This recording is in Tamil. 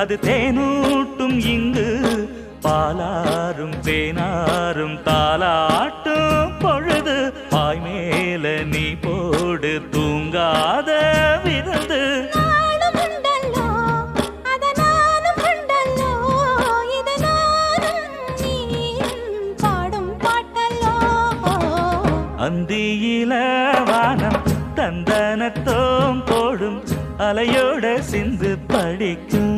அது தேனூட்டும் இங்கு பாலாரும் தேனாரும் தாலாட்டும் பொழுது பாய் மேல நீ போடு தூங்காத விருந்து அந்தியில வானம் தந்தனத்தோம் போடும் அலையோட சிந்து படிக்கும்